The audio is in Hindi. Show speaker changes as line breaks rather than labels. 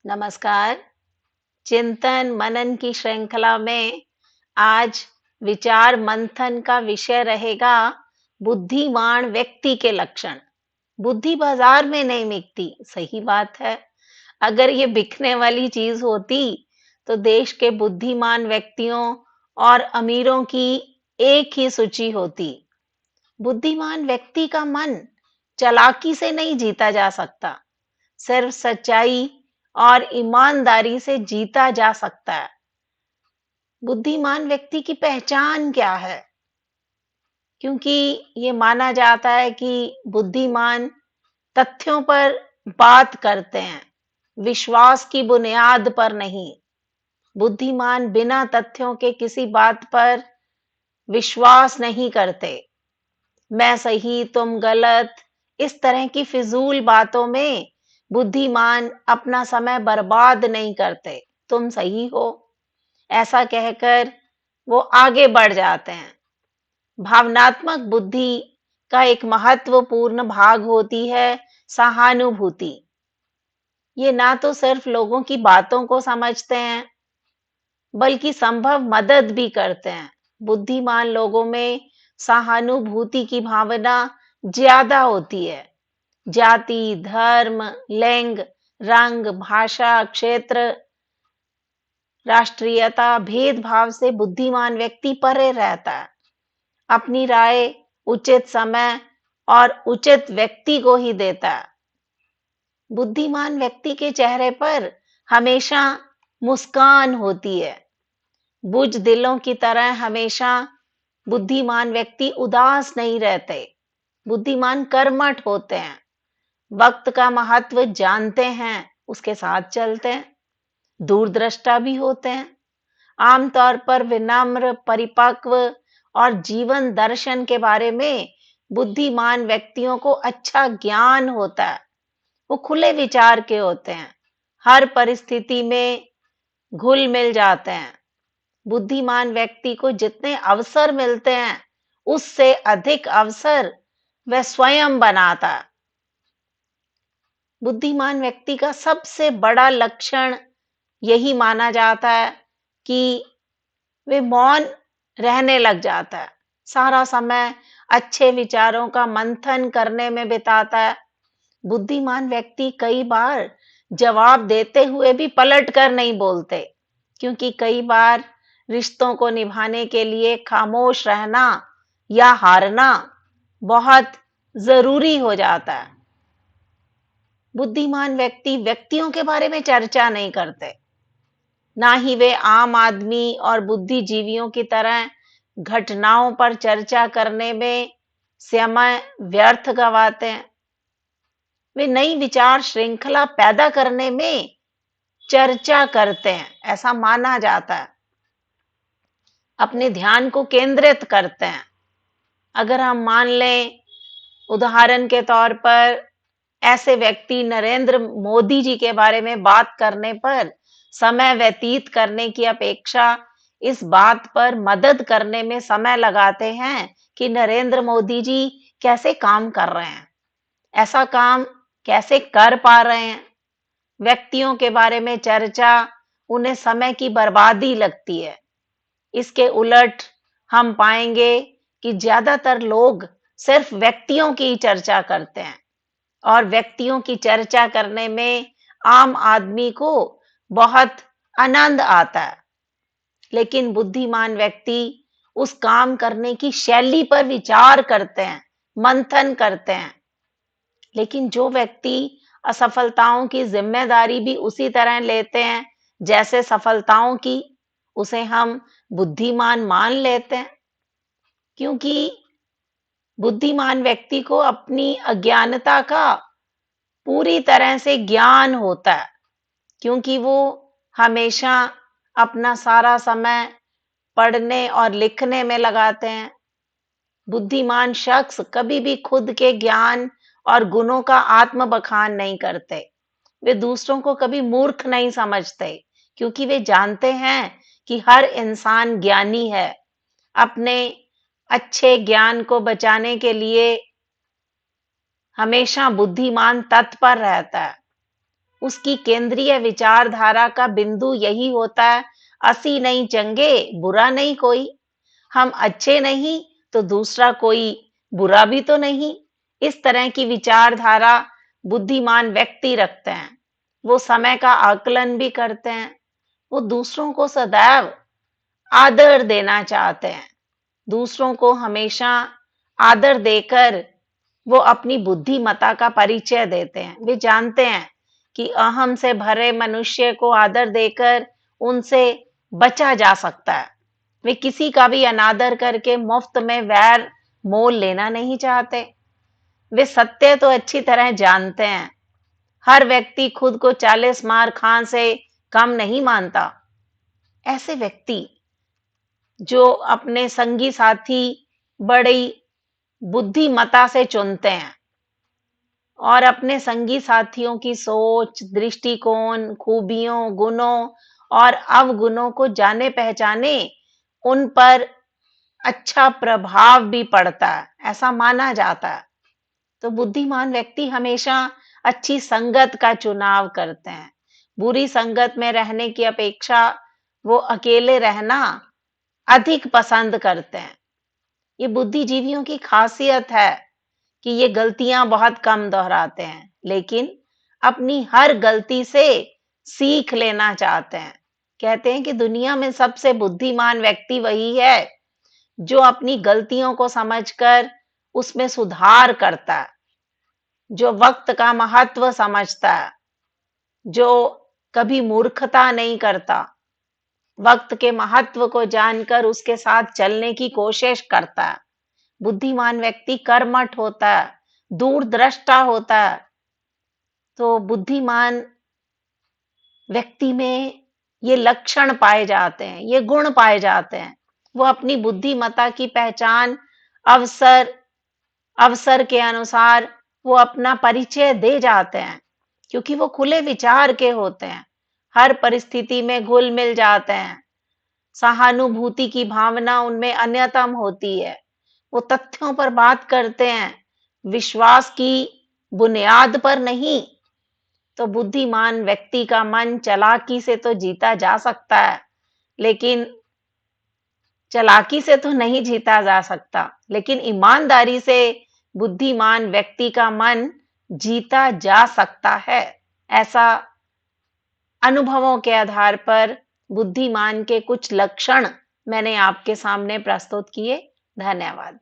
नमस्कार। चिंतन मनन की श्रृंखला में आज विचार मंथन का विषय रहेगा बुद्धिमान व्यक्ति के लक्षण। बुद्धि बाजार में नहीं बिकती, सही बात है। अगर ये बिकने वाली चीज होती तो देश के बुद्धिमान व्यक्तियों और अमीरों की एक ही सूची होती। बुद्धिमान व्यक्ति का मन चालाकी से नहीं जीता जा सकता, सिर्फ सच्चाई और ईमानदारी से जीता जा सकता है। बुद्धिमान व्यक्ति की पहचान क्या है? क्योंकि ये माना जाता है कि बुद्धिमान तथ्यों पर बात करते हैं, विश्वास की बुनियाद पर नहीं। बुद्धिमान बिना तथ्यों के किसी बात पर विश्वास नहीं करते। मैं सही, तुम गलत, इस तरह की फिजूल बातों में बुद्धिमान अपना समय बर्बाद नहीं करते। तुम सही हो, ऐसा कहकर वो आगे बढ़ जाते हैं। भावनात्मक बुद्धि का एक महत्वपूर्ण भाग होती है सहानुभूति। ये ना तो सिर्फ लोगों की बातों को समझते हैं, बल्कि संभव मदद भी करते हैं। बुद्धिमान लोगों में सहानुभूति की भावना ज्यादा होती है। जाति, धर्म, लिंग, रंग, भाषा, क्षेत्र, राष्ट्रीयता, भेदभाव से बुद्धिमान व्यक्ति परे रहता है। अपनी राय उचित समय और उचित व्यक्ति को ही देता है। बुद्धिमान व्यक्ति के चेहरे पर हमेशा मुस्कान होती है। बुजदिलों की तरह हमेशा बुद्धिमान व्यक्ति उदास नहीं रहते। बुद्धिमान कर्मठ होते हैं, वक्त का महत्व जानते हैं, उसके साथ चलते हैं, दूरदृष्टा भी होते हैं। आमतौर पर विनम्र, परिपक्व और जीवन दर्शन के बारे में बुद्धिमान व्यक्तियों को अच्छा ज्ञान होता है। वो खुले विचार के होते हैं, हर परिस्थिति में घुल मिल जाते हैं। बुद्धिमान व्यक्ति को जितने अवसर मिलते हैं, उससे अधिक अवसर वह स्वयं बनाता है। बुद्धिमान व्यक्ति का सबसे बड़ा लक्षण यही माना जाता है कि वे मौन रहने लग जाता है। सारा समय अच्छे विचारों का मंथन करने में बिताता है। बुद्धिमान व्यक्ति कई बार जवाब देते हुए भी पलट कर नहीं बोलते, क्योंकि कई बार रिश्तों को निभाने के लिए खामोश रहना या हारना बहुत जरूरी हो जाता है। बुद्धिमान व्यक्ति व्यक्तियों के बारे में चर्चा नहीं करते, ना ही वे आम आदमी और बुद्धिजीवियों की तरह घटनाओं पर चर्चा करने में समय व्यर्थ गवाते हैं। वे नई विचार श्रृंखला पैदा करने में चर्चा करते हैं, ऐसा माना जाता है। अपने ध्यान को केंद्रित करते हैं। अगर हम मान लें, उदाहरण के तौर पर, ऐसे व्यक्ति नरेंद्र मोदी जी के बारे में बात करने पर समय व्यतीत करने की अपेक्षा इस बात पर मदद करने में समय लगाते हैं कि नरेंद्र मोदी जी कैसे काम कर रहे हैं, ऐसा काम कैसे कर पा रहे हैं। व्यक्तियों के बारे में चर्चा उन्हें समय की बर्बादी लगती है। इसके उलट हम पाएंगे कि ज्यादातर लोग सिर्फ व्यक्तियों की चर्चा करते हैं, और व्यक्तियों की चर्चा करने में आम आदमी को बहुत आनंद आता है। लेकिन बुद्धिमान व्यक्ति उस काम करने की शैली पर विचार करते हैं, मंथन करते हैं। लेकिन जो व्यक्ति असफलताओं की जिम्मेदारी भी उसी तरह लेते हैं जैसे सफलताओं की, उसे हम बुद्धिमान मान लेते हैं। क्योंकि बुद्धिमान व्यक्ति को अपनी अज्ञानता का पूरी तरह से ज्ञान होता है, क्योंकि वो हमेशा अपना सारा समय पढ़ने और लिखने में लगाते हैं। बुद्धिमान शख्स कभी भी खुद के ज्ञान और गुणों का आत्म बखान नहीं करते। वे दूसरों को कभी मूर्ख नहीं समझते, क्योंकि वे जानते हैं कि हर इंसान ज्ञानी है। अपने अच्छे ज्ञान को बचाने के लिए हमेशा बुद्धिमान तत्पर रहता है। उसकी केंद्रीय विचारधारा का बिंदु यही होता है, असी नहीं चंगे, बुरा नहीं कोई। हम अच्छे नहीं तो दूसरा कोई बुरा भी तो नहीं। इस तरह की विचारधारा बुद्धिमान व्यक्ति रखते हैं। वो समय का आकलन भी करते हैं। वो दूसरों को सदैव आदर देना चाहते हैं। दूसरों को हमेशा आदर देकर वो अपनी बुद्धिमत्ता का परिचय देते हैं। वे जानते हैं कि अहम से भरे मनुष्य को आदर देकर उनसे बचा जा सकता है। वे किसी का भी अनादर करके मुफ्त में वैर मोल लेना नहीं चाहते। वे सत्य तो अच्छी तरह जानते हैं। हर व्यक्ति खुद को 40 मार खां से कम नहीं मानता। ऐसे व्यक्ति जो अपने संगी साथी बड़ी बुद्धिमत्ता से चुनते हैं और अपने संगी साथियों की सोच, दृष्टिकोण, खूबियों, गुणों और अवगुणों को जाने पहचाने, उन पर अच्छा प्रभाव भी पड़ता है, ऐसा माना जाता है। तो बुद्धिमान व्यक्ति हमेशा अच्छी संगत का चुनाव करते हैं। बुरी संगत में रहने की अपेक्षा वो अकेले रहना अधिक पसंद करते हैं। ये बुद्धिजीवियों की खासियत है कि ये गलतियां बहुत कम दोहराते हैं, लेकिन अपनी हर गलती से सीख लेना चाहते हैं। कहते हैं कि दुनिया में सबसे बुद्धिमान व्यक्ति वही है जो अपनी गलतियों को समझकर उसमें सुधार करता है, जो वक्त का महत्व समझता है, जो कभी मूर्खता नहीं करता, वक्त के महत्व को जानकर उसके साथ चलने की कोशिश करता है। बुद्धिमान व्यक्ति कर्मठ होता है, दूरदृष्टा होता है। तो बुद्धिमान व्यक्ति में ये लक्षण पाए जाते हैं, ये गुण पाए जाते हैं। वो अपनी बुद्धिमत्ता की पहचान अवसर अवसर के अनुसार वो अपना परिचय दे जाते हैं, क्योंकि वो खुले विचार के होते हैं। हर परिस्थिति में घुल मिल जाते हैं। सहानुभूति की भावना उनमें अन्यतम होती है। वो तथ्यों पर बात करते हैं, विश्वास की बुनियाद पर नहीं। तो बुद्धिमान व्यक्ति का मन चालाकी से तो जीता जा सकता है, लेकिन चालाकी से तो नहीं जीता जा सकता, लेकिन ईमानदारी से बुद्धिमान व्यक्ति का मन जीता जा सकता है। ऐसा अनुभवों के आधार पर बुद्धिमान के कुछ लक्षण मैंने आपके सामने प्रस्तुत किए। धन्यवाद।